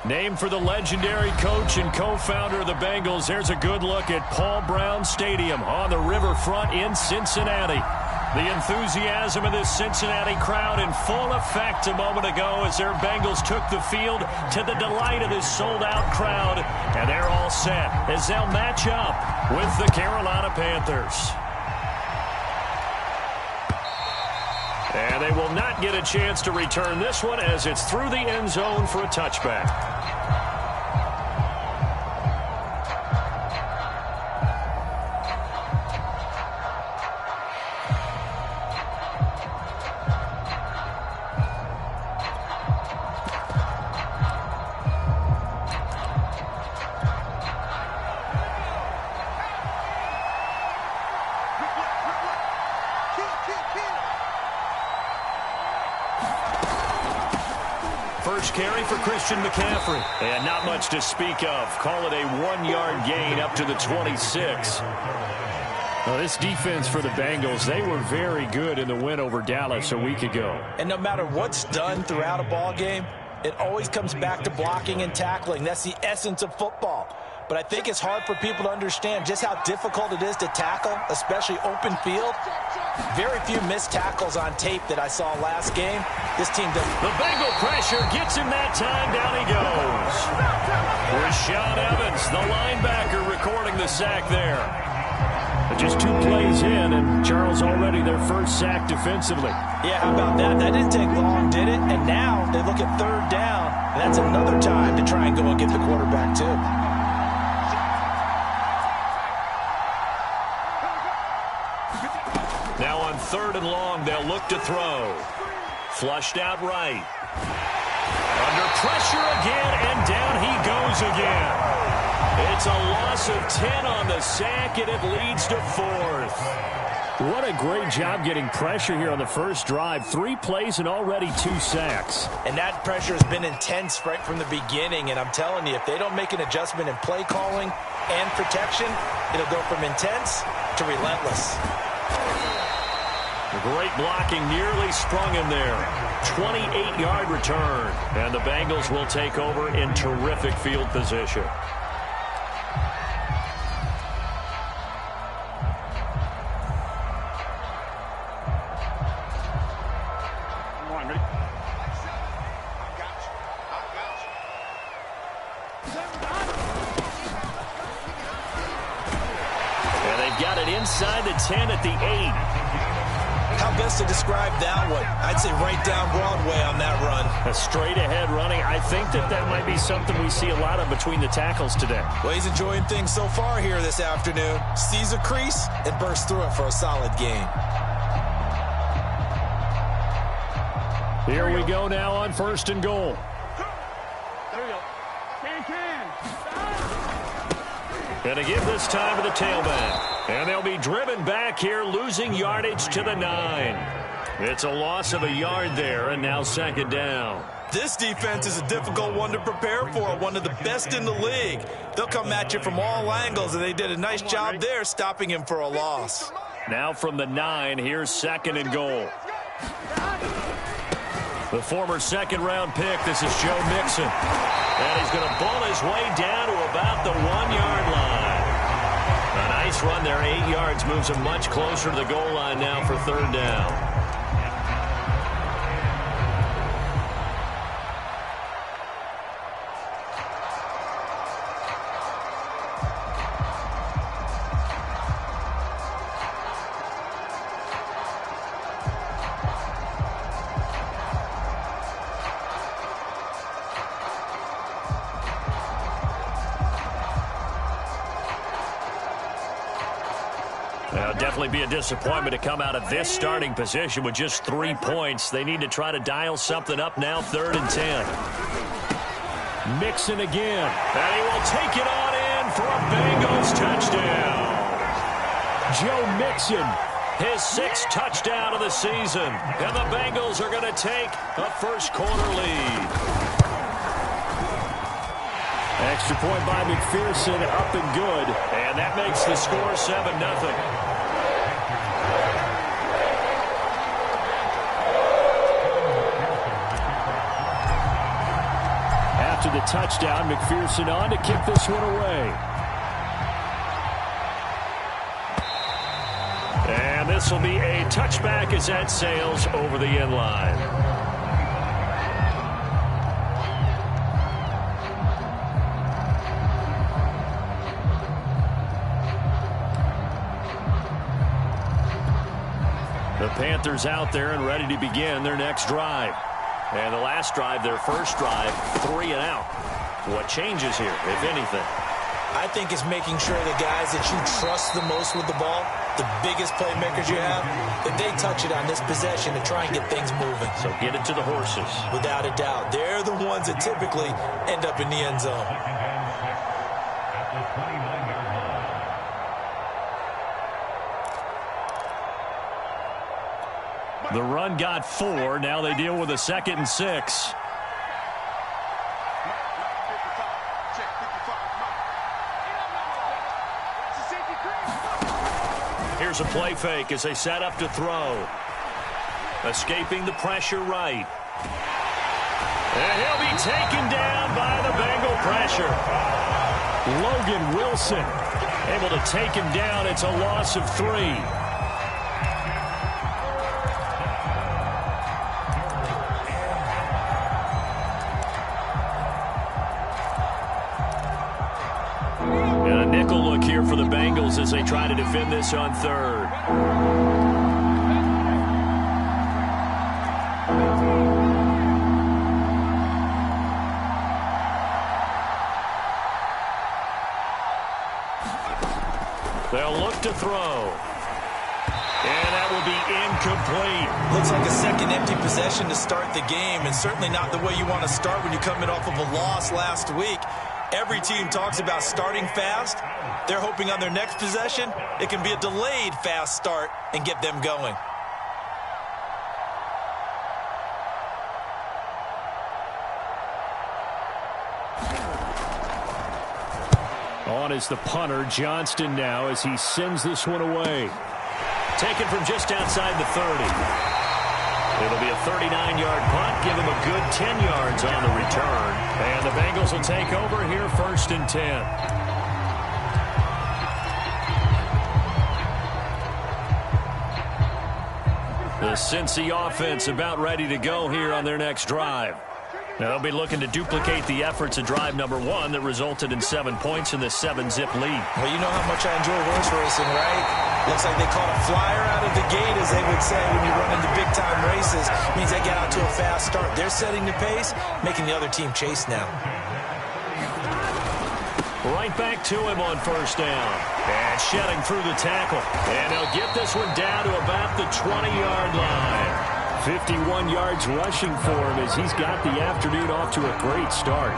Named for the legendary coach and co-founder of the Bengals, there's a good look at Paul Brown Stadium on the riverfront in Cincinnati. The enthusiasm of this Cincinnati crowd in full effect a moment ago as their Bengals took the field to the delight of this sold-out crowd. And they're all set as they'll match up with the Carolina Panthers. And they will not get a chance to return this one as it's through the end zone for a touchback. First carry for Christian McCaffrey. And not much to speak of. Call it a 1-yard gain up to the 26. Well, this defense for the Bengals, they were very good in the win over Dallas a week ago. And no matter what's done throughout a ball game, it always comes back to blocking and tackling. That's the essence of football. But I think it's hard for people to understand just how difficult it is to tackle, especially open field. Very few missed tackles on tape that I saw last game. This team does. The Bengal pressure gets him that time. Down he goes. Rashaan Evans, the linebacker, recording the sack there. Just 2 plays in, and Charles already their first sack defensively. Yeah, how about that? That didn't take long, did it? And now they look at 3rd down, and that's another time to try and go and get the quarterback, too. Now on 3rd and long, they'll look to throw. Flushed out right. Under pressure again, and down he goes again. It's a loss of 10 on the sack, and it leads to 4th. What a great job getting pressure here on the first drive. 3 plays and already 2 sacks. And that pressure has been intense right from the beginning. And I'm telling you, if they don't make an adjustment in play calling and protection, it'll go from intense to relentless. Great blocking, nearly sprung him there. 28-yard return. And the Bengals will take over in terrific field position. And they've got it inside the 10 at the 8. How best to describe that one? I'd say right down Broadway on that run. A straight-ahead running. I think that might be something we see a lot of between the tackles today. Well, he's enjoying things so far here this afternoon. Sees a crease and bursts through it for a solid gain. Here we go now on 1st and goal. There we go. Can. And to give this time to the tailback. And they'll be driven back here, losing yardage to the 9. It's a loss of a yard there, and now 2nd down. This defense is a difficult one to prepare for, one of the best in the league. They'll come at you from all angles, and they did a nice job there stopping him for a loss. Now from the 9, here's 2nd and goal. The former 2nd-round pick, this is Joe Mixon. And he's going to ball his way down to about the 1-yard line. A nice run there, 8 yards, moves him much closer to the goal line now for 3rd down. Definitely be a disappointment to come out of this starting position with just 3 points. They need to try to dial something up now, 3rd and 10. Mixon again. And he will take it on in for a Bengals touchdown. Joe Mixon, his 6th touchdown of the season. And the Bengals are going to take a first-quarter lead. Extra point by McPherson, up and good. And that makes the score 7-0. the touchdown. McPherson on to kick this one away. And this will be a touchback as that sails over the end line. The Panthers out there and ready to begin their next drive. And the last drive, their first drive, 3 and out. What changes here, if anything? I think it's making sure the guys that you trust the most with the ball, the biggest playmakers you have, that they touch it on this possession to try and get things moving. So get it to the horses. Without a doubt. They're the ones that typically end up in the end zone. The run got 4. Now they deal with a 2nd and 6. Here's a play fake as they set up to throw. Escaping the pressure right. And he'll be taken down by the Bengal pressure. Logan Wilson able to take him down. It's a loss of 3. For the Bengals as they try to defend this on 3rd. They'll look to throw. And that will be incomplete. Looks like a second empty possession to start the game, and certainly not the way you want to start when you're coming off of a loss last week. Every team talks about starting fast. They're hoping on their next possession, it can be a delayed fast start and get them going. On is the punter, Johnston now, as he sends this one away. Taken from just outside the 30. It'll be a 39-yard punt. Give him a good 10 yards on the return. And the Bengals will take over here 1st and 10. The Cincy offense about ready to go here on their next drive. Now they'll be looking to duplicate the efforts of drive number 1 that resulted in 7 points in the 7-zip lead. Well, you know how much I enjoy horse racing, right? Looks like they caught a flyer out of the gate, as they would say, when you run into big-time races. It means they get out to a fast start. They're setting the pace, making the other team chase now. Right back to him on 1st down. And shedding through the tackle. And they'll get this one down to about the 20-yard line. 51 yards rushing for him as he's got the afternoon off to a great start.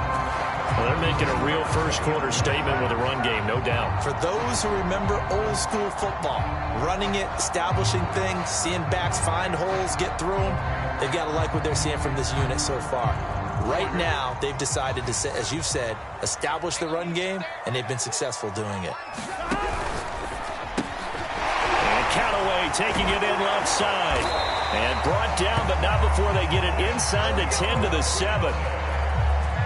Well, they're making a real first-quarter statement with a run game, no doubt. For those who remember old-school football, running it, establishing things, seeing backs find holes, get through them, they've got to like what they're seeing from this unit so far. Right now, they've decided to, as you've said, establish the run game, and they've been successful doing it. And Callaway taking it in left side. And brought down, but not before they get it inside the 10 to the 7.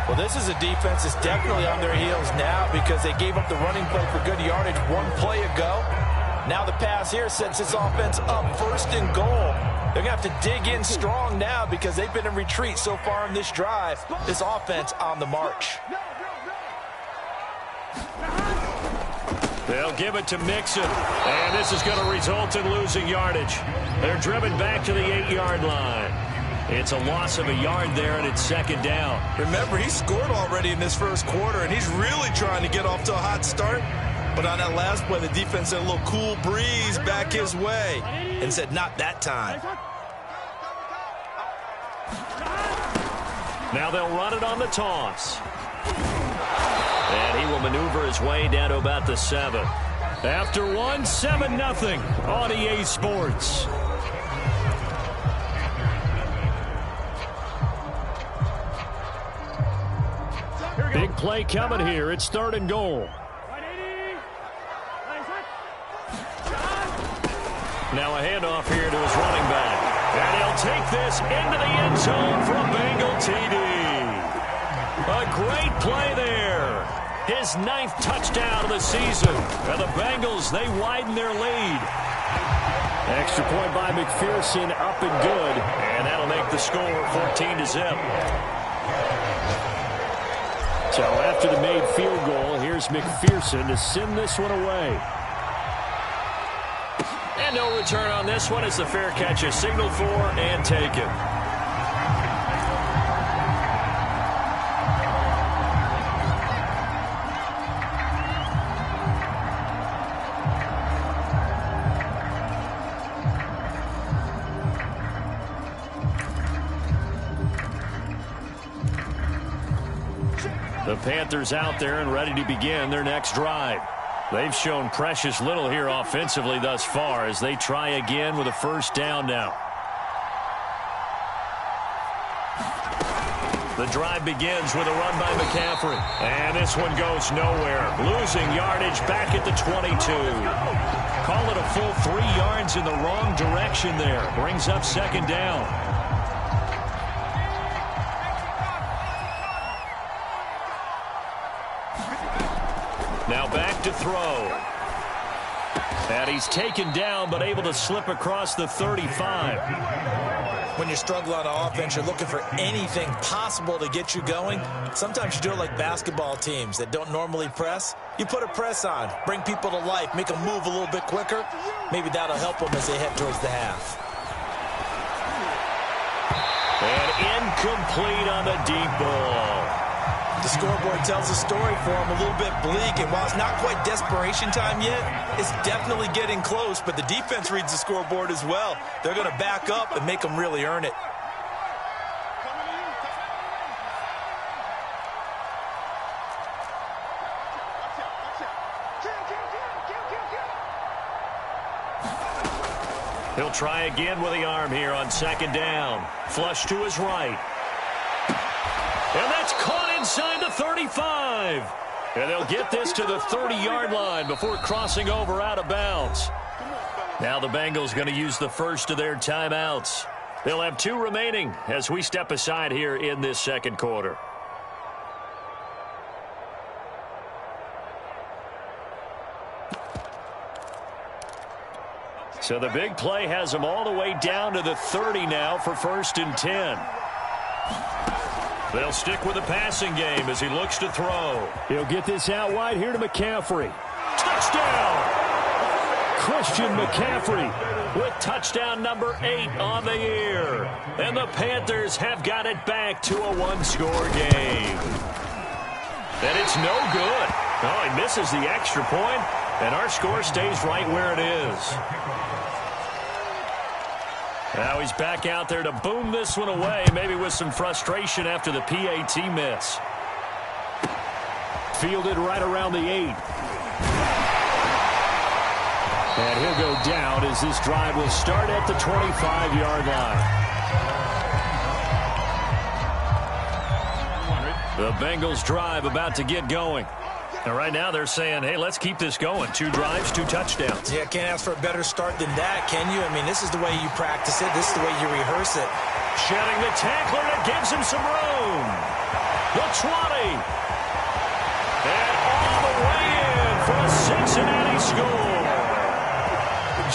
Well, this is a defense that's definitely on their heels now because they gave up the running play for good yardage 1 play ago. Now the pass here sets this offense up 1st and goal. They're going to have to dig in strong now because they've been in retreat so far in this drive. This offense on the march. They'll give it to Mixon, and this is going to result in losing yardage. They're driven back to the 8-yard line. It's a loss of a yard there, and it's 2nd down. Remember, he scored already in this first quarter, and he's really trying to get off to a hot start. But on that last play, the defense had a little cool breeze back his way and said, not that time. Now they'll run it on the toss. And he will maneuver his way down to about the 7. After 1, 7-0 on EA Sports. Big play coming here. It's 3rd and goal. Now a handoff here to his running back. And he'll take this into the end zone for a Bengal TD. A great his 9th touchdown of the season. And the Bengals, they widen their lead. Extra point by McPherson, up and good. And that'll make the score 14-0. So after the made field goal, here's McPherson to send this one away. And no return on this one as the fair catch is signaled for and taken. The Panthers out there and ready to begin their next drive. They've shown precious little here offensively thus far as they try again with a first down now. The drive begins with a run by McCaffrey. And this one goes nowhere. Losing yardage back at the 22. Call it a full 3 yards in the wrong direction there. Brings up second down. Now back to throw. And he's taken down but able to slip across the 35. When you're struggling on offense, you're looking for anything possible to get you going. Sometimes you do it like basketball teams that don't normally press. You put a press on, bring people to life, make them move a little bit quicker. Maybe that'll help them as they head towards the half. And incomplete on the deep ball. The scoreboard tells a story for him, a little bit bleak, and while it's not quite desperation time yet, it's definitely getting close, but the defense reads the scoreboard as well. They're going to back up and make them really earn it. He'll try again with the arm here on second down. Flush to his right. And that's caught inside the 35. And they'll get this to the 30-yard line before crossing over out of bounds. Now the Bengals going to use the first of their timeouts. They'll have 2 remaining as we step aside here in this second quarter. So the big play has them all the way down to the 30 now for 1st and 10. They'll stick with the passing game as he looks to throw. He'll get this out wide here to McCaffrey. Touchdown! Christian McCaffrey with touchdown number 8 on the year. And the Panthers have got it back to a 1-score game. And it's no good. Oh, he misses the extra point, and our score stays right where it is. Now he's back out there to boom this one away, maybe with some frustration after the PAT miss. Fielded right around the 8. And he'll go down as this drive will start at the 25-yard line. The Bengals drive about to get going. And right now they're saying, hey, let's keep this going. 2 drives, 2 touchdowns. Yeah, can't ask for a better start than that, can you? I mean, this is the way you practice it. This is the way you rehearse it. Shedding the tackler that gives him some room. The 20. And all the way in for a Cincinnati score.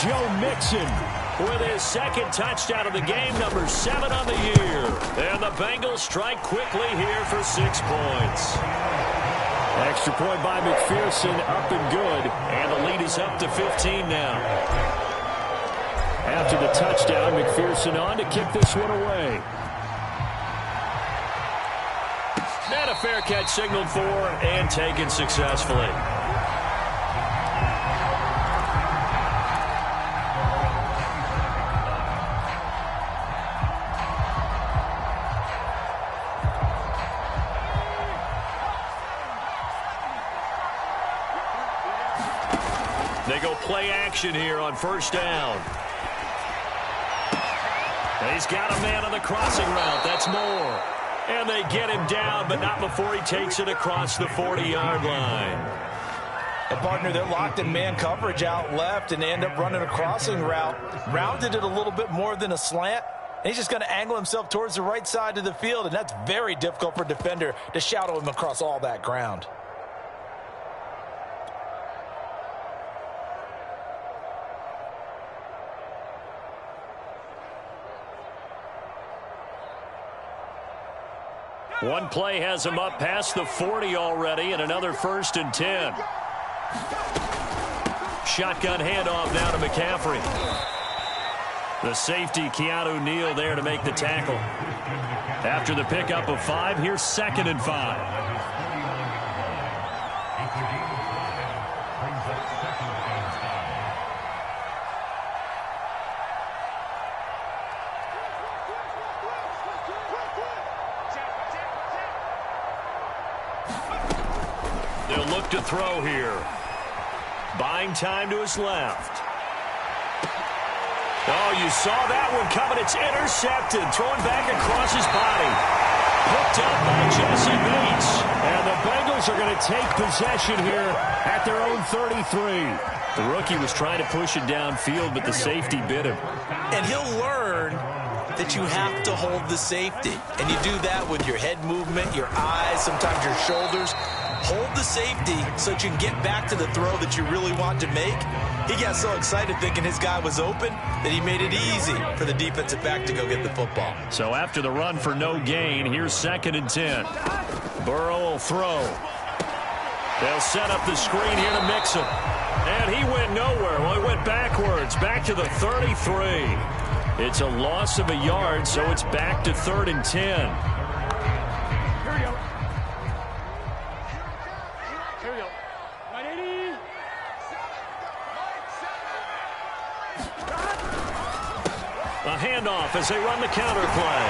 Joe Mixon with his 2nd touchdown of the game, number 7 on the year. And the Bengals strike quickly here for 6 points. Extra point by McPherson, up and good. And the lead is up to 15 now. After the touchdown, McPherson on to kick this one away. And a fair catch signaled for and taken successfully. They go play action here on 1st down. He's got a man on the crossing route. That's Moore. And they get him down, but not before he takes it across the 40-yard line. And, partner, they're locked in man coverage out left, and they end up running a crossing route. Rounded it a little bit more than a slant. And he's just going to angle himself towards the right side of the field, and that's very difficult for a defender to shadow him across all that ground. One play has him up past the 40 already, and another 1st and 10. Shotgun handoff now to McCaffrey. The safety, Keanu Neal, there to make the tackle. After the pickup of 5, here's 2nd and 5. They'll look to throw here. Buying time to his left. Oh, you saw that one coming. It's intercepted. Thrown back across his body. Picked up by Jesse Bates. And the Bengals are going to take possession here at their own 33. The rookie was trying to push it downfield, but the safety bit him. And he'll learn that you have to hold the safety. And you do that with your head movement, your eyes, sometimes your shoulders. Hold the safety so that you can get back to the throw that you really want to make. He got so excited thinking his guy was open that he made it easy for the defensive back to go get the football. So after the run for no gain, here's 2nd and 10. Burrow will throw. They'll set up the screen here to mix him. And he went nowhere. Well, he went backwards, back to the 33. It's a loss of a yard, so it's back to 3rd and 10. A handoff as they run the counter play.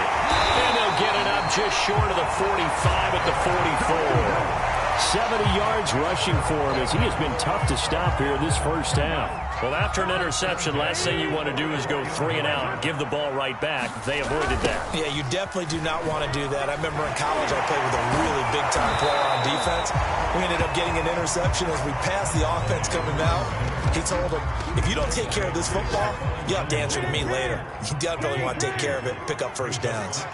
And they'll get it up just short of the 45 at the 44. 70 yards rushing for him as he has been tough to stop here this first half. Well, after an interception, last thing you want to do is go 3 and out and give the ball right back. They avoided that. Yeah, you definitely do not want to do that. I remember in college I played with a really big-time player on defense. We ended up getting an interception as we passed the offense coming out. He told him, if you don't take care of this football, you'll have to answer to me later. You definitely want to take care of it, pick up first downs.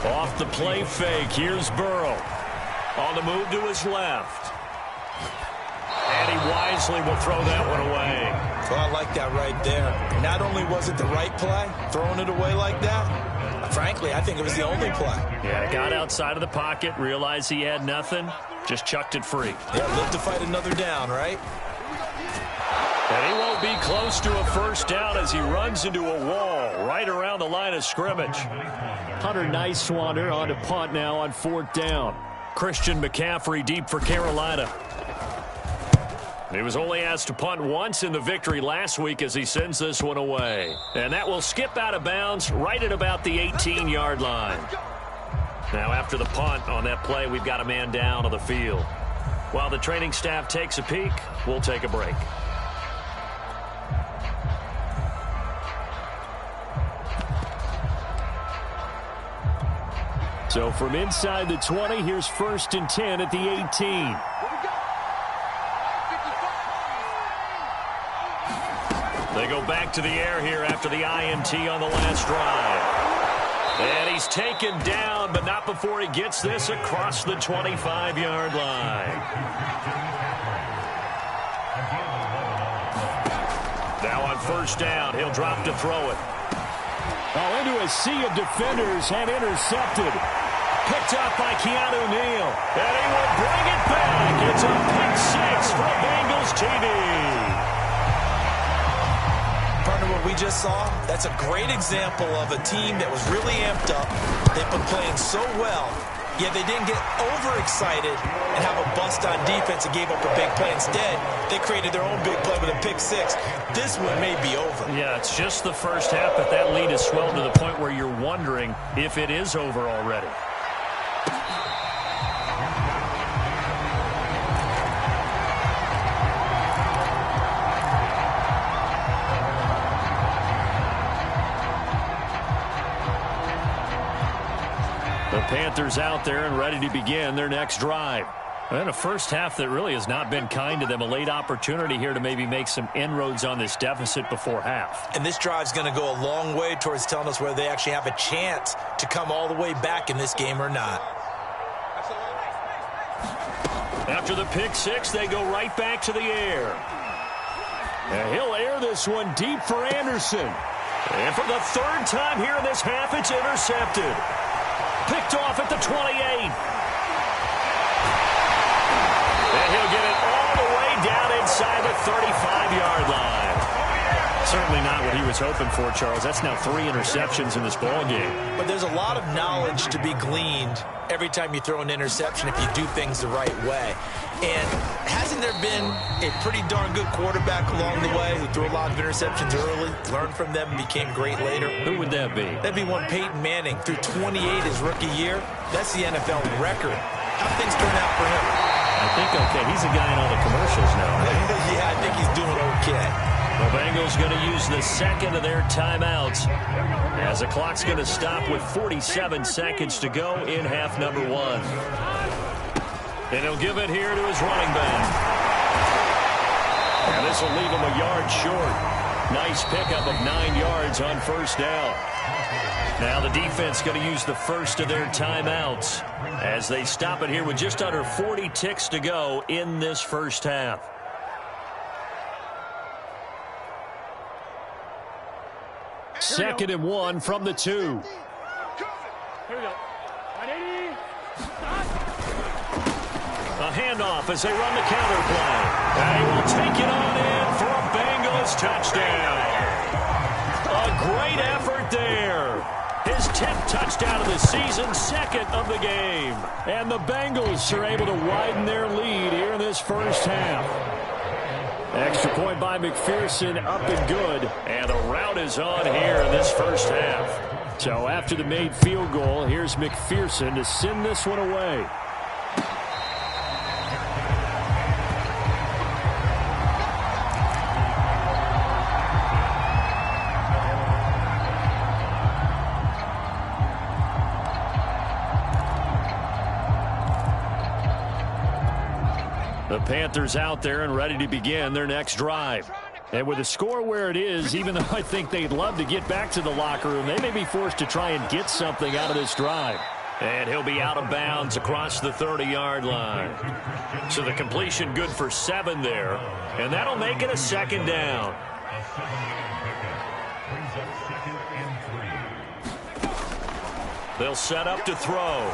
Off the play fake, here's Burrow. On the move to his left. And he wisely will throw that one away. Well, I like that right there. Not only was it the right play, throwing it away like that, frankly, I think it was the only play. Yeah, got outside of the pocket, realized he had nothing, just chucked it free. Yeah, live to fight another down, right? And he won't be close to a first down as he runs into a wall right around the line of scrimmage. Hunter Nicewander on to punt now on 4th down. Christian McCaffrey deep for Carolina. He was only asked to punt once in the victory last week as he sends this one away. And that will skip out of bounds right at about the 18-yard line. Now after the punt on that play, we've got a man down on the field. While the training staff takes a peek, we'll take a break. So from inside the 20, here's 1st and 10 at the 18. They go back to the air here after the INT on the last drive. And he's taken down, but not before he gets this across the 25-yard line. Now on 1st down, he'll drop to throw it. Oh, into a sea of defenders and intercepted. Picked up by Keanu Neal. And he will bring it back. It's a pick 6 for Bengals TV. Partner, what we just saw, that's a great example of a team that was really amped up. They've been playing so well, yet they didn't get overexcited and have a bust on defense and gave up a big play. Instead, they created their own big play with a pick 6. This one may be over. Yeah, it's just the first half, but that lead has swelled to the point where you're wondering if it is over already. The Panthers out there and ready to begin their next drive. And a first half that really has not been kind to them. A late opportunity here to maybe make some inroads on this deficit before half. And this drive's going to go a long way towards telling us whether they actually have a chance to come all the way back in this game or not. After the pick 6, they go right back to the air. And he'll air this one deep for Anderson. And for the 3rd time here in this half, it's intercepted. picked off at the 28. And he'll get it all the way down inside the 35-yard line. Certainly not what he was hoping for, Charles. That's now 3 interceptions in this ball game. But there's a lot of knowledge to be gleaned every time you throw an interception if you do things the right way. And hasn't there been a pretty darn good quarterback along the way who threw a lot of interceptions early, learned from them, and became great later? Who would that be? That'd be one Peyton Manning. Threw 28 his rookie year. That's the NFL record. How things turn out for him? I think okay. He's a guy in all the commercials now. Right? Yeah, I think he's doing okay. The Bengals going to use the second of their timeouts as the clock's going to stop with 47 seconds to go in half number 1. And he'll give it here to his running back. And this will leave him a yard short. Nice pickup of 9 yards on first down. Now the defense going to use the first of their timeouts as they stop it here with just under 40 ticks to go in this first half. Second and 1 from the 2. Here we go. A handoff as they run the counter play. And he will take it on in for a Bengals touchdown. A great effort there. His 10th touchdown of the season, second of the game. And the Bengals are able to widen their lead here in this first half. Extra point by McPherson, up and good. And the route is on here in this first half. So after the made field goal, here's McPherson to send this one away. The Panthers out there and ready to begin their next drive. And with the score where it is, even though I think they'd love to get back to the locker room, they may be forced to try and get something out of this drive. And he'll be out of bounds across the 30-yard line. So the completion good for 7 there. And that'll make it a second down. They'll set up to throw.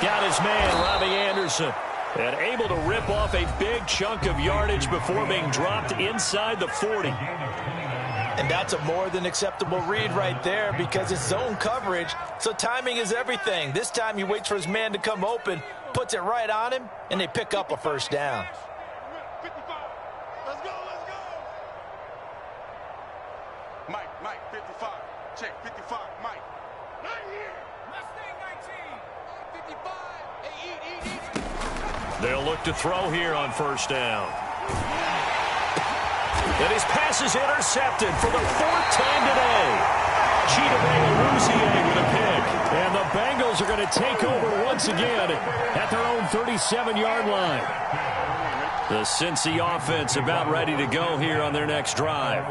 Got his man, Robbie Anderson. And able to rip off a big chunk of yardage before being dropped inside the 40. And that's a more than acceptable read right there because it's zone coverage, so timing is everything. This time he waits for his man to come open, puts it right on him, and they pick up a first down. 55. Let's go, let's go. Mike, 55. Check, 55, Mike. Right here. Mustang 19. 55. Hey, eat. They'll look to throw here on first down. And his pass is intercepted for the 4th time today. Chidobe with a pick. And the Bengals are going to take over once again at their own 37-yard line. The Cincy offense about ready to go here on their next drive.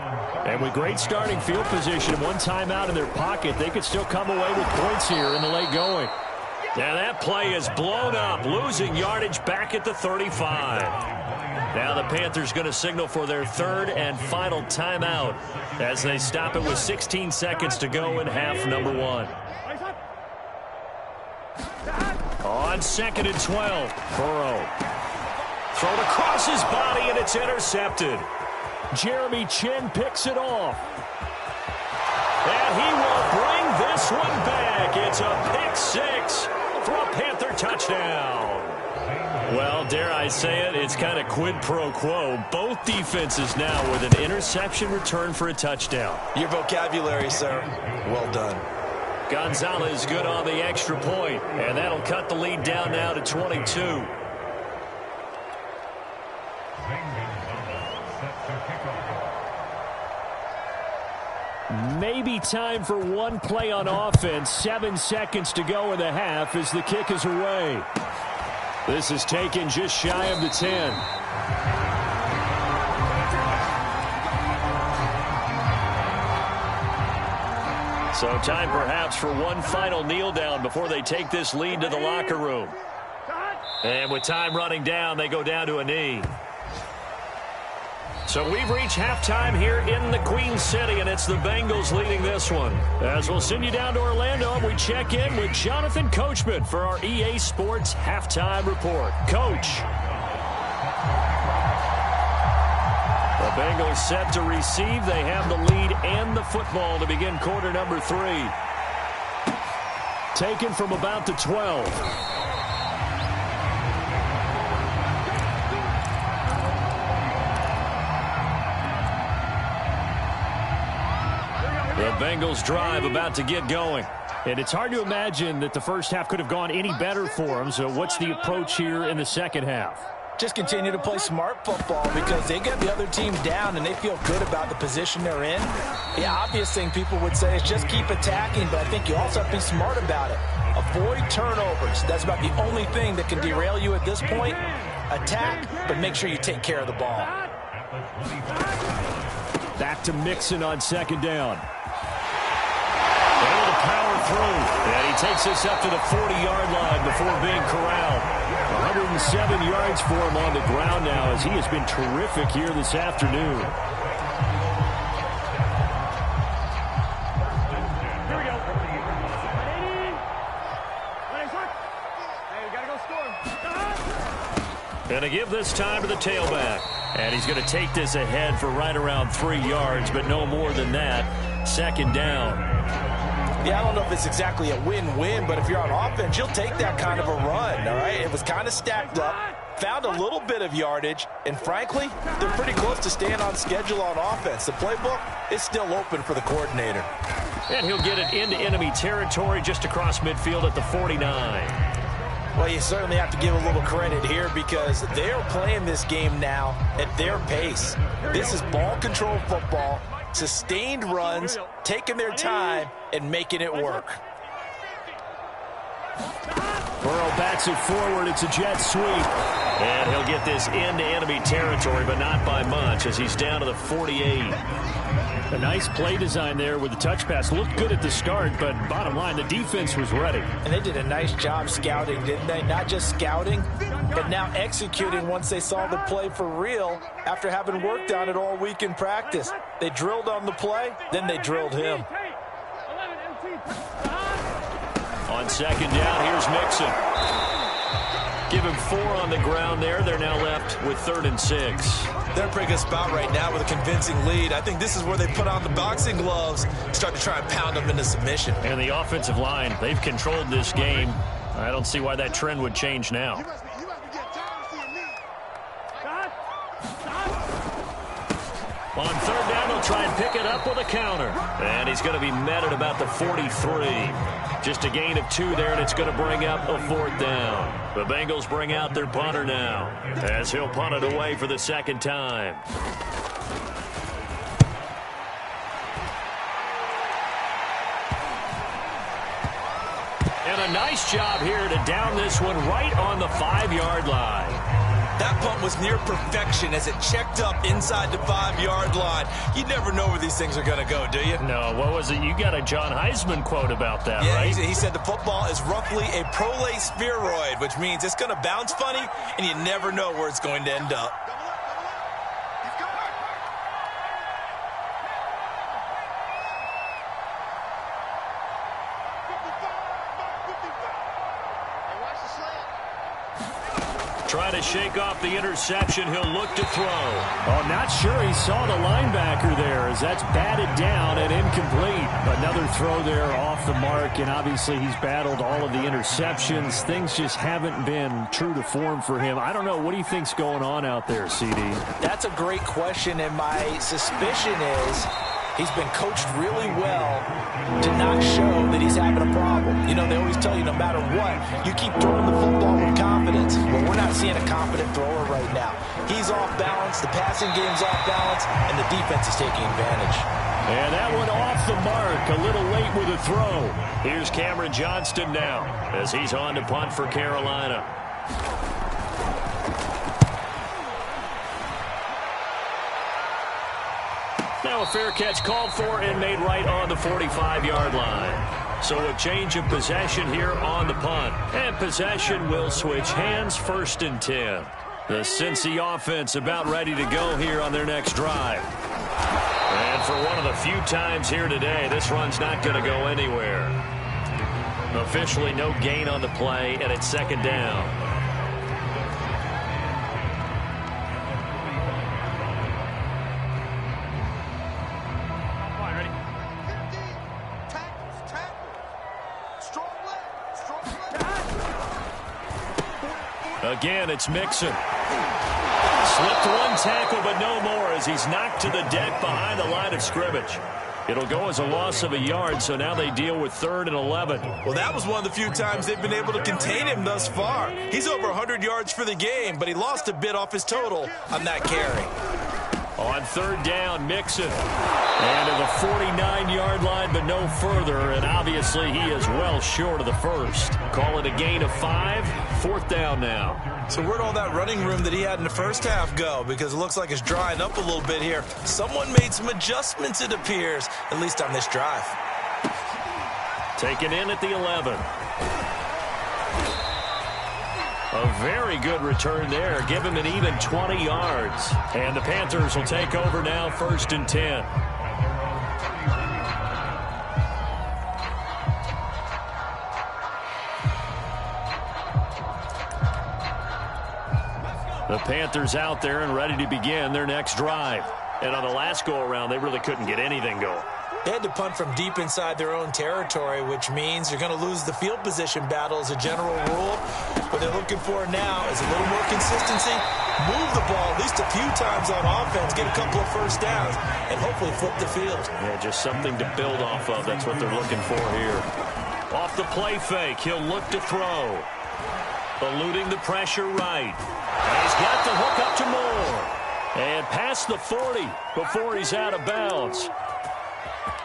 And with great starting field position and one timeout in their pocket, they could still come away with points here in the late going. Now that play is blown up, losing yardage back at the 35. Now the Panthers going to signal for their 3rd and final timeout as they stop it with 16 seconds to go in half number 1. On 2nd and 12, Burrow. Thrown across his body and it's intercepted. Jeremy Chin picks it off. And he will bring this one back. It's a pick 6. For a Panther touchdown. Well, dare I say it, it's kind of quid pro quo. Both defenses now with an interception return for a touchdown. Your vocabulary, sir. Well done. Gonzalez good on the extra point, and that'll cut the lead down now to 22. Maybe time for one play on offense. 7 seconds to go in the half as the kick is away. This is taken just shy of the 10. So time perhaps for one final kneel down before they take this lead to the locker room. And with time running down, they go down to a knee. So we've reached halftime here in the Queen City, and it's the Bengals leading this one. As we'll send you down to Orlando, and we check in with Jonathan Coachman for our EA Sports Halftime Report. Coach. The Bengals set to receive. They have the lead and the football to begin quarter number 3. Taken from about the 12. The Bengals drive about to get going. And it's hard to imagine that the first half could have gone any better for them. So what's the approach here in the second half? Just continue to play smart football because they get the other team down and they feel good about the position they're in. The obvious thing people would say is just keep attacking, but I think you also have to be smart about it. Avoid turnovers. That's about the only thing that can derail you at this point. Attack, but make sure you take care of the ball. Back to Mixon on second down. Able to power through, and he takes us up to the 40-yard line before being corralled. 107 yards for him on the ground now as he has been terrific here this afternoon. Here we go. Hey, we gotta go score. And to give this time to the tailback. And he's going to take this ahead for right around 3 yards, but no more than that. Second down. Yeah, I don't know if it's exactly a win-win, but if you're on offense, you'll take that kind of a run, all right? It was kind of stacked up, found a little bit of yardage, and frankly, they're pretty close to staying on schedule on offense. The playbook is still open for the coordinator. And he'll get it into enemy territory just across midfield at the 49. Well, you certainly have to give a little credit here because they're playing this game now at their pace. This is ball control football, sustained runs, taking their time, and making it work. Burrow bats it forward. It's a jet sweep. And he'll get this into enemy territory, but not by much as he's down to the 48. A nice play design there with the touch pass. Looked good at the start, but bottom line, the defense was ready. And they did a nice job scouting, didn't they? Not just scouting, but now executing once they saw the play for real after having worked on it all week in practice. They drilled on the play, then they drilled him. On second down, here's Mixon. Give him 4 on the ground there. They're now left with 3rd and 6. They're in a pretty good spot right now with a convincing lead. I think this is where they put on the boxing gloves and start to try and pound them into submission. And the offensive line, they've controlled this game. I don't see why that trend would change now. On third down, they'll try and pick it up with a counter. And he's going to be met at about the 43. Just a gain of 2 there, and it's going to bring up a 4th down. The Bengals bring out their punter now as he'll punt it away for the second time. And a nice job here to down this one right on the 5-yard line. That punt was near perfection as it checked up inside the 5-yard line. You never know where these things are going to go, do you? No, what was it? You got a John Heisman quote about that, yeah, right? He said the football is roughly a prolate spheroid, which means it's going to bounce funny, and you never know where it's going to end up. Try to shake off the interception. He'll look to throw. Oh, not sure he saw the linebacker there as that's batted down and incomplete. Another throw there off the mark, and obviously he's battled all of the interceptions. Things just haven't been true to form for him. I don't know. What do you think's going on out there, CD? That's a great question, and my suspicion is he's been coached really well to not show that he's having a problem. You know, they always tell you no matter what, you keep throwing the football with confidence. Well, we're not seeing a confident thrower right now. He's off balance, the passing game's off balance, and the defense is taking advantage. And that one off the mark, a little late with a throw. Here's Cameron Johnston now as he's on to punt for Carolina. Now a fair catch called for and made right on the 45-yard line. So a change of possession here on the punt. And possession will switch hands, 1st and 10. The Cincy offense about ready to go here on their next drive. And for one of the few times here today, this run's not going to go anywhere. Officially no gain on the play, and it's second down. Again, it's Mixon. Slipped one tackle, but no more as he's knocked to the deck behind the line of scrimmage. It'll go as a loss of a yard, so now they deal with 3rd and 11. Well, that was one of the few times they've been able to contain him thus far. He's over 100 yards for the game, but he lost a bit off his total on that carry. On 3rd down, Mixon. And to the 49-yard line, but no further. And obviously he is well short of the first. Call it a gain of 5. 4th down now. So where'd all that running room that he had in the first half go? Because it looks like it's drying up a little bit here. Someone made some adjustments, it appears, at least on this drive. Taken in at the 11. A very good return there. Give him an even 20 yards. And the Panthers will take over now, 1st and 10. The Panthers out there and ready to begin their next drive. And on the last go-around, they really couldn't get anything going. They had to punt from deep inside their own territory, which means you're going to lose the field position battle as a general rule. What they're looking for now is a little more consistency, move the ball at least a few times on offense, get a couple of first downs, and hopefully flip the field. Yeah, just something to build off of. That's what they're looking for here. Off the play fake, he'll look to throw. Eluding the pressure right. And he's got the hook up to Moore. And past the 40 before he's out of bounds.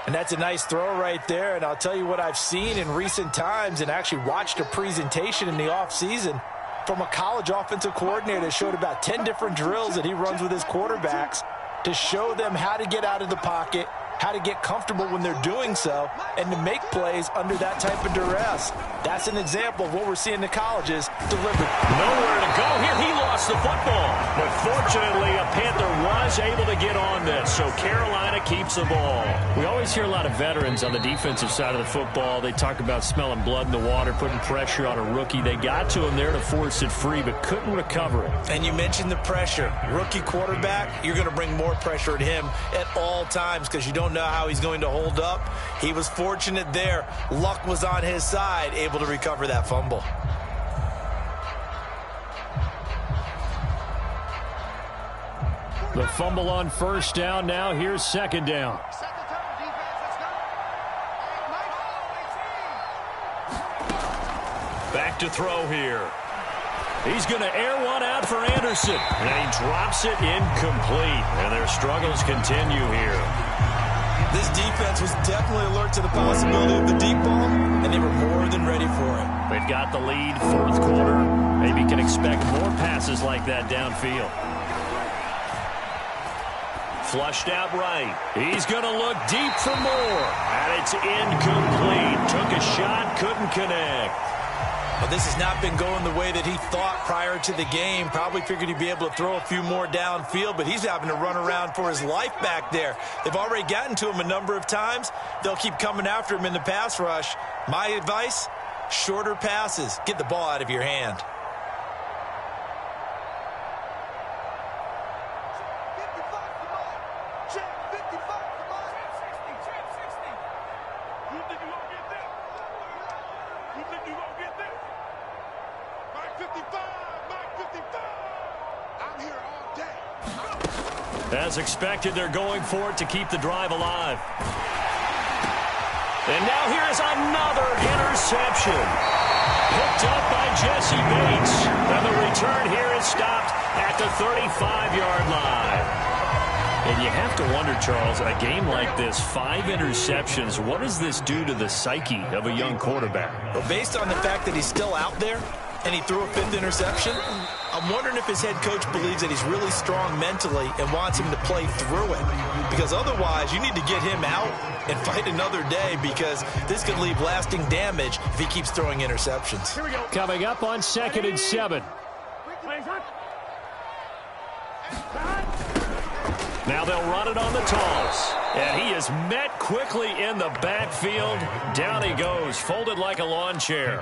And that's a nice throw right there. And I'll tell you what I've seen in recent times and actually watched a presentation in the offseason from a college offensive coordinator that showed about 10 different drills that he runs with his quarterbacks to show them how to get out of the pocket, how to get comfortable when they're doing so, and to make plays under that type of duress. That's an example of what we're seeing in the colleges delivered. Nowhere to go here. He lost the football. But fortunately, a Panther was able to get on this, so Carolina keeps the ball. We always hear a lot of veterans on the defensive side of the football. They talk about smelling blood in the water, putting pressure on a rookie. They got to him there to force it free, but couldn't recover it. And you mentioned the pressure. Rookie quarterback, you're going to bring more pressure at him at all times because you don't know how he's going to hold up. He was fortunate there. Luck was on his side, able to recover that fumble. The fumble on 1st down. Now here's 2nd down. Back to throw here. He's going to air one out for Anderson. And he drops it incomplete. And their struggles continue here. This defense was definitely alert to the possibility of the deep ball, and they were more than ready for it. They've got the lead, 4th quarter. Maybe can expect more passes like that downfield. Flushed out right. He's going to look deep for more. And it's incomplete. Took a shot, couldn't connect. Well, this has not been going the way that he thought prior to the game. Probably figured he'd be able to throw a few more downfield, but he's having to run around for his life back there. They've already gotten to him a number of times. They'll keep coming after him in the pass rush. My advice, shorter passes. Get the ball out of your hand. As expected, they're going for it to keep the drive alive. And now here is another interception. Picked up by Jesse Bates. And the return here is stopped at the 35-yard line. And you have to wonder, Charles, in a game like this, 5 interceptions, what does this do to the psyche of a young quarterback? Well, based on the fact that he's still out there and he threw a 5th interception, I'm wondering if his head coach believes that he's really strong mentally and wants him to play through it. Because otherwise, you need to get him out and fight another day because this could leave lasting damage if he keeps throwing interceptions. Coming up on 2nd and 7. Now they'll run it on the toss. And he is met quickly in the backfield. Down he goes, folded like a lawn chair.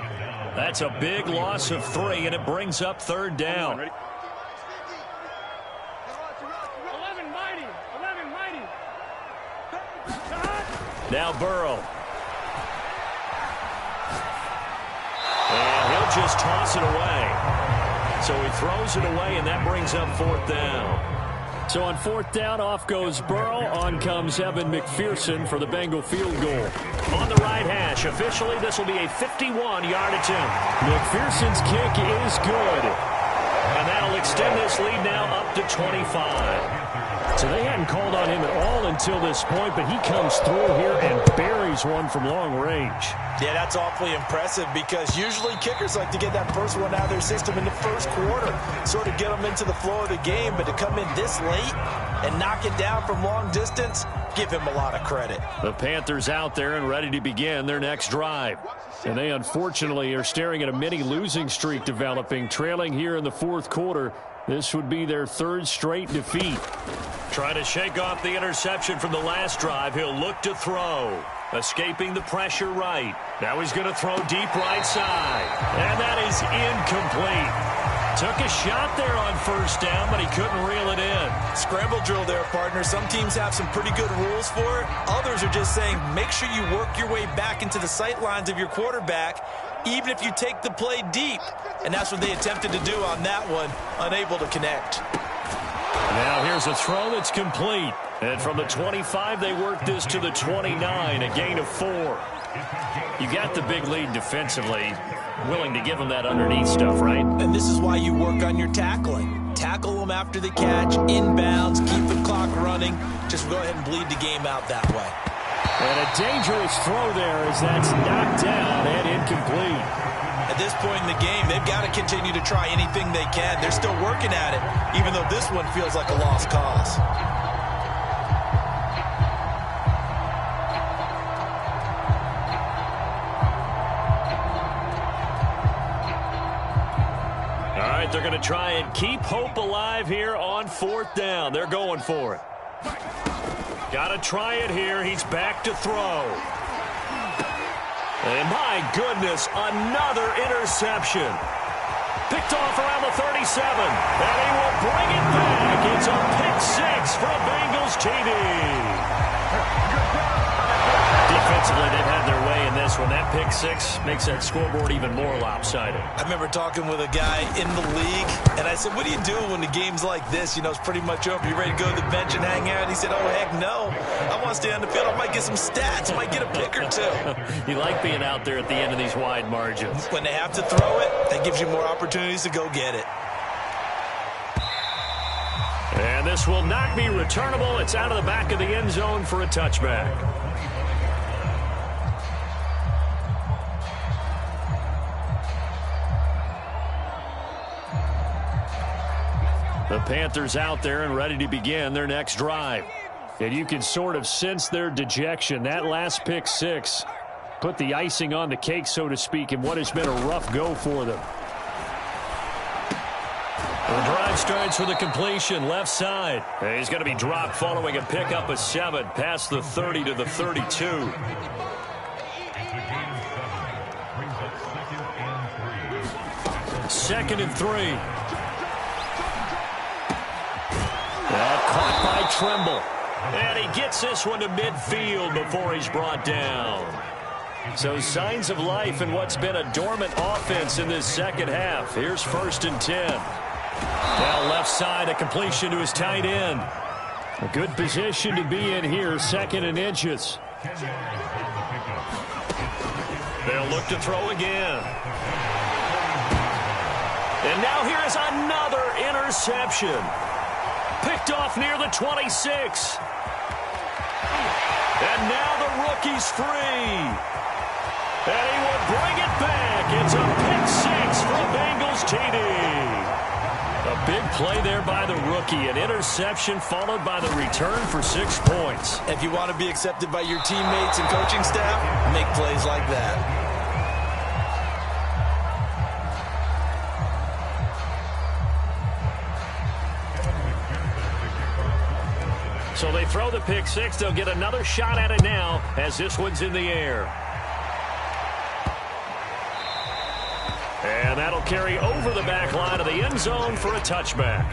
That's a big loss of 3, and it brings up 3rd down. 11 mighty. 11 mighty. Now Burrow. And he'll just toss it away. So he throws it away, and that brings up 4th down. So on 4th down, off goes Burrow. On comes Evan McPherson for the Bengal field goal. On the right hash, officially this will be a 51-yard attempt. McPherson's kick is good. And that'll extend this lead now up to 25. So they hadn't called on him at all until this point, but he comes through here and buries one from long range. Yeah, that's awfully impressive because usually kickers like to get that first one out of their system in the first quarter, sort of get them into the flow of the game, but to come in this late and knock it down from long distance, give him a lot of credit. The Panthers out there and ready to begin their next drive. And they unfortunately are staring at a mini losing streak developing, trailing here in the 4th quarter. This would be their 3rd straight defeat. Trying to shake off the interception from the last drive. He'll look to throw. Escaping the pressure right. Now he's going to throw deep right side. And that is incomplete. Took a shot there on 1st down, but he couldn't reel it in. Scramble drill there, partner. Some teams have some pretty good rules for it. Others are just saying make sure you work your way back into the sight lines of your quarterback, even if you take the play deep. And that's what they attempted to do on that one, unable to connect. Now here's a throw that's complete. And from the 25, they work this to the 29, a gain of 4. You got the big lead defensively. Willing to give them that underneath stuff, right? And this is why you work on your tackling. Tackle them after the catch, inbounds, keep the clock running. Just go ahead and bleed the game out that way. And a dangerous throw there as that's knocked down and incomplete. At this point in the game, they've got to continue to try anything they can. They're still working at it, even though this one feels like a lost cause. All right, they're going to try and keep hope alive here on 4th down. They're going for it. Got to try it here. He's back to throw. And my goodness, another interception. Picked off around the 37. And he will bring it back. It's a pick 6 for Bengals TD. Defensively, they've had their way in this one. That pick 6 makes that scoreboard even more lopsided. I remember talking with a guy in the league, and I said, what do you do when the game's like this? You know, it's pretty much over. You ready to go to the bench and hang out? He said, oh, heck no. I want to stay on the field. I might get some stats. I might get a pick or 2. You like being out there at the end of these wide margins. When they have to throw it, that gives you more opportunities to go get it. And this will not be returnable. It's out of the back of the end zone for a touchback. The Panthers out there and ready to begin their next drive. And you can sort of sense their dejection. That last pick 6 put the icing on the cake, so to speak, in what has been a rough go for them. The drive starts with a completion left side. And he's going to be dropped following a pickup of 7 past the 30 to the 32. Second and 3. That caught by Trimble. And he gets this one to midfield before he's brought down. So signs of life in what's been a dormant offense in this second half. Here's 1st and 10. Now left side, a completion to his tight end. A good position to be in here, 2nd and inches. They'll look to throw again. And now here is another interception. Picked off near the 26. And now the rookie's free. And he will bring it back. It's a pick 6 for Bengals TD. A big play there by the rookie. An interception followed by the return for 6 points. If you want to be accepted by your teammates and coaching staff, make plays like that. So they throw the pick six. They'll get another shot at it now as this one's in the air. And that'll carry over the back line of the end zone for a touchback.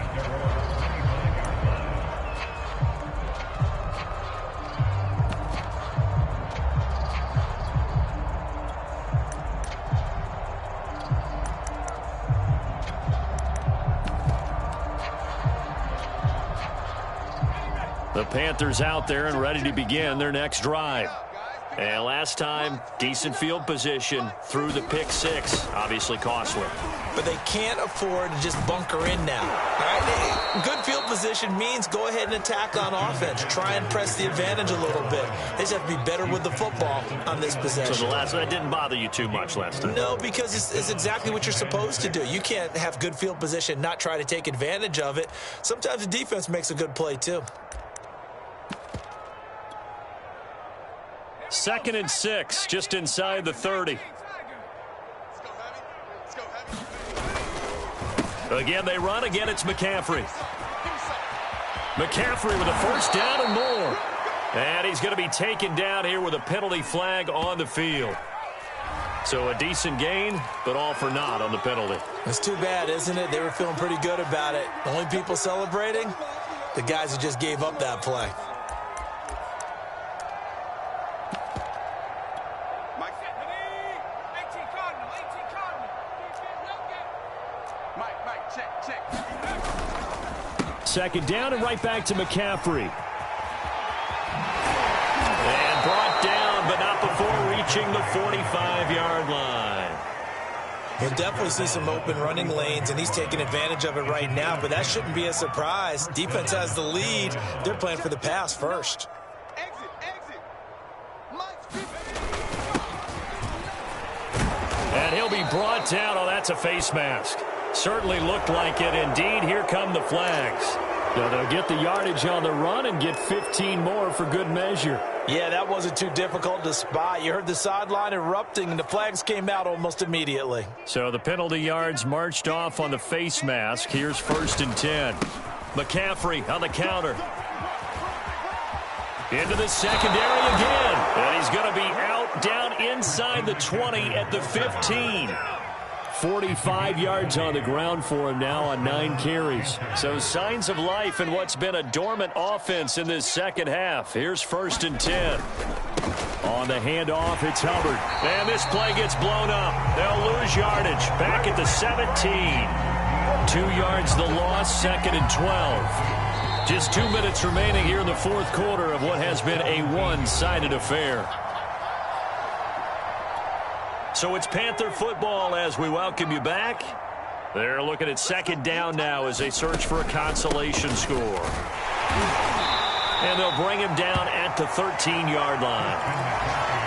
The Panthers out there and ready to begin their next drive. And last time, decent field position through the pick six. Obviously costly. But they can't afford to just bunker in now. All right? Good field position means go ahead and attack on offense. Try and press the advantage a little bit. They just have to be better with the football on this possession. So that didn't bother you too much last time? No, because it's exactly what you're supposed to do. You can't have good field position and not try to take advantage of it. Sometimes the defense makes a good play too. 2nd and 6, just inside the 30. Again, they run. Again, it's McCaffrey. McCaffrey with a first down and more. And he's going to be taken down here with a penalty flag on the field. So a decent gain, but all for naught on the penalty. It's too bad, isn't it? They were feeling pretty good about it. The only people celebrating, the guys who just gave up that play. Second down and right back to McCaffrey. And brought down, but not before reaching the 45-yard line. You'll definitely see some open running lanes, and he's taking advantage of it right now, but that shouldn't be a surprise. Defense has the lead. They're playing for the pass first. And he'll be brought down. Oh, that's a face mask. Certainly looked like it. Indeed, here come the flags. Now they'll get the yardage on the run and get 15 more for good measure. Yeah, that wasn't too difficult to spot. You heard the sideline erupting, and the flags came out almost immediately. So the penalty yards marched off on the face mask. Here's 1st and 10. McCaffrey on the counter. Into the secondary again. And he's going to be out down inside the 20 at the 15. 45 yards on the ground for him now on 9 carries. So signs of life in what's been a dormant offense in this second half. Here's 1st and 10. On the handoff, it's Hubbard. And this play gets blown up. They'll lose yardage. Back at the 17. 2 yards the loss, 2nd and 12. Just 2 minutes remaining here in the 4th quarter of what has been a one-sided affair. So it's Panther football as we welcome you back. They're looking at 2nd down now as they search for a consolation score. And they'll bring him down at the 13-yard line.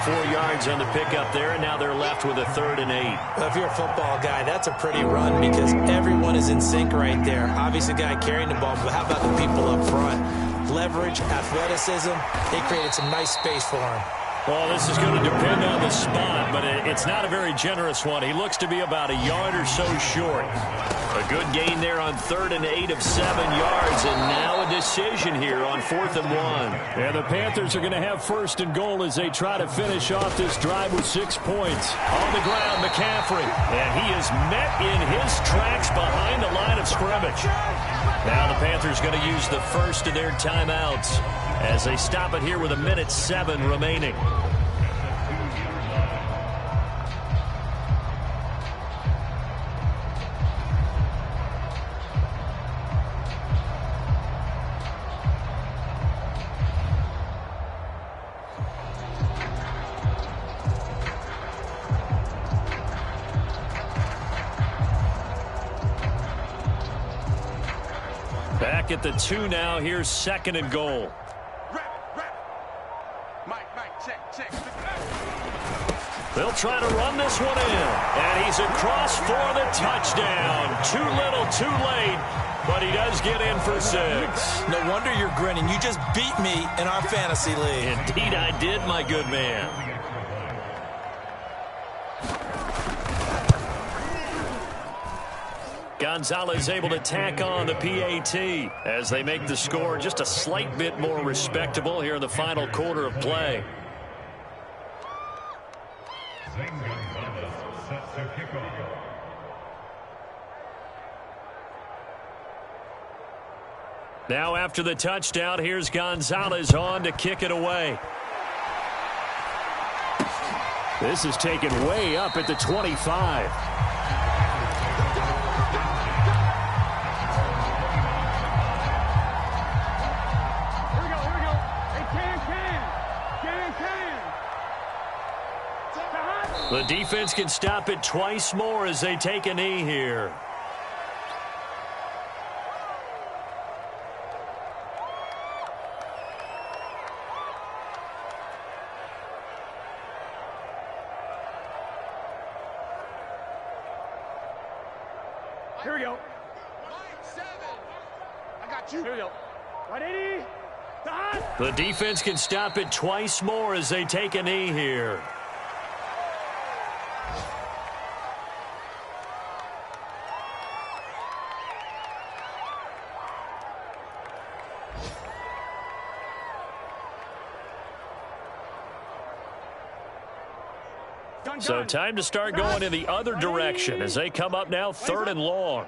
4 yards on the pickup there, and now they're left with a 3rd and 8. Well, if you're a football guy, that's a pretty run because everyone is in sync right there. Obviously, the guy carrying the ball, but how about the people up front? Leverage, athleticism, they created some nice space for him. Well, this is going to depend on the spot, but it's not a very generous one. He looks to be about a yard or so short. A good gain there on 3rd and 8 of 7 yards, and now a decision here on 4th and 1. And the Panthers are going to have 1st and goal as they try to finish off this drive with 6 points. On the ground, McCaffrey, and he is met in his tracks behind the line of scrimmage. Now the Panthers going to use the first of their timeouts as they stop it here with 1:07 remaining. Back at the 2 now. Here's 2nd and goal. They'll try to run this one in. And he's across for the touchdown. Too little, too late. But he does get in for 6. No wonder you're grinning. You just beat me in our fantasy league. Indeed I did, my good man. Gonzalez able to tack on the PAT as they make the score just a slight bit more respectable here in the final quarter of play. Now after the touchdown, here's Gonzalez on to kick it away. This is taken way up at the 25. The defense can stop it twice more as they take a knee here. Here we go. Mike, 7. I got you. Here we go. 180. The defense can stop it twice more as they take a knee here. So time to start going in the other direction as they come up now 3rd and long.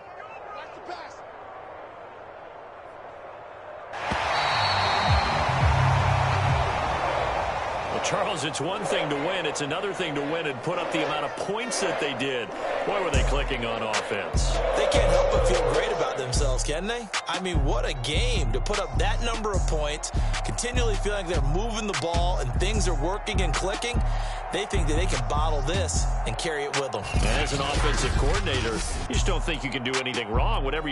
Well, Charles, it's one thing to win. It's another thing to win and put up the amount of points that they did. Boy, were they clicking on offense. They can't help but feel great about themselves, can they? I mean, what a game to put up that number of points, continually feeling like they're moving the ball and things are working and clicking. They think that they can bottle this and carry it with them. As an offensive coordinator, you just don't think you can do anything wrong. Whatever you